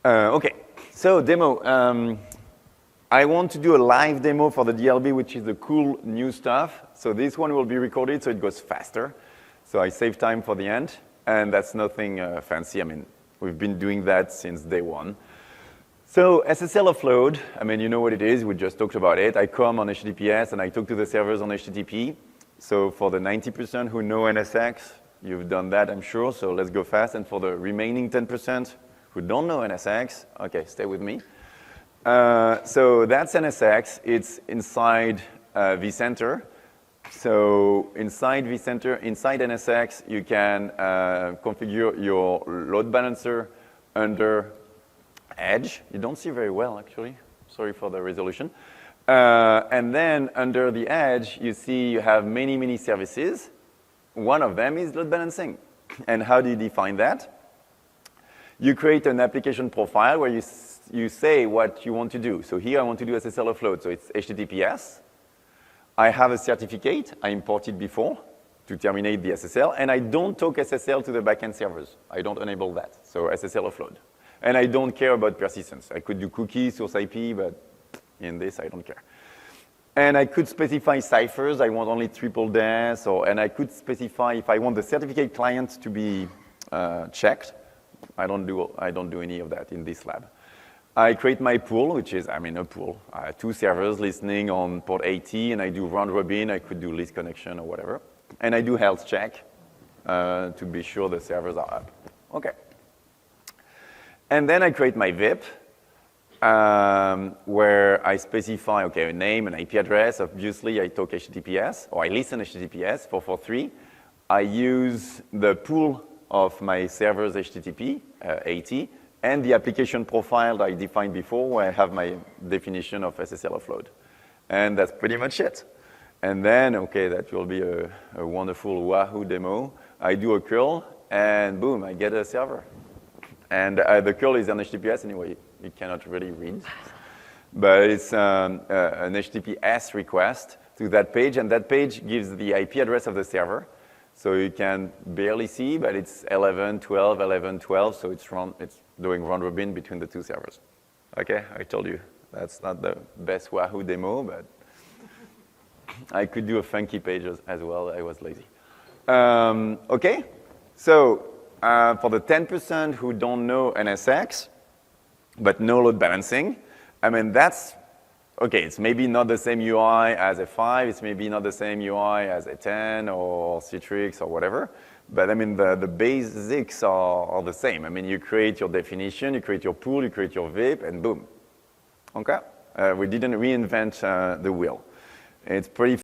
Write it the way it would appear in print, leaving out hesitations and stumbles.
Okay, so demo. I want to do a live demo for the DLB, which is the cool new stuff. So this one will be recorded, so it goes faster. So I save time for the end, and that's nothing fancy. I mean, we've been doing that since day one. So SSL offload, I mean, you know what it is. We just talked about it. I come on HTTPS, and I talk to the servers on HTTP. So for the 90% who know NSX, you've done that, I'm sure. So let's go fast. And for the remaining 10% who don't know NSX, okay, stay with me. So that's NSX. It's inside vCenter. So inside vCenter, inside NSX, you can configure your load balancer under Edge. You don't see very well, actually. Sorry for the resolution. And then under the Edge, you see you have many, many services. One of them is load balancing. And how do you define that? You create an application profile where you say what you want to do. So here I want to do SSL offload, so it's HTTPS. I have a certificate I imported before to terminate the SSL, and I don't talk SSL to the backend servers. I don't enable that, so SSL offload. And I don't care about persistence. I could do cookies, source IP, but in this I don't care. And I could specify ciphers. I want only triple DES, and I could specify if I want the certificate client to be checked. I don't do any of that in this lab. I create my pool, which is, I mean, a pool. Two servers listening on port 80, and I do round robin. I could do list connection or whatever. And I do health check to be sure the servers are up. Okay. And then I create my VIP, where I specify, okay, a name, an IP address. Obviously, I talk HTTPS, or I listen HTTPS 443. I use the pool of my server's HTTP, 80, and the application profile that I defined before, where I have my definition of SSL offload. And that's pretty much it. And then, okay, that will be a wonderful Wahoo demo. I do a curl, and boom, I get a server. And the curl is on HTTPS anyway. You cannot really read. But it's an HTTPS request to that page, and that page gives the IP address of the server. So you can barely see, but it's 11, 12, 11, 12, so it's doing round robin between the two servers. Okay, I told you, that's not the best Wahoo demo, but I could do a funky page as well. I was lazy. Okay, so for the 10% who don't know NSX, but know load balancing, I mean, that's, okay, it's maybe not the same UI as a 5, it's maybe not the same UI as a 10 or Citrix or whatever, but I mean, the basics are the same. I mean, you create your definition, you create your pool, you create your VIP, and boom. Okay? We didn't reinvent the wheel. It's pretty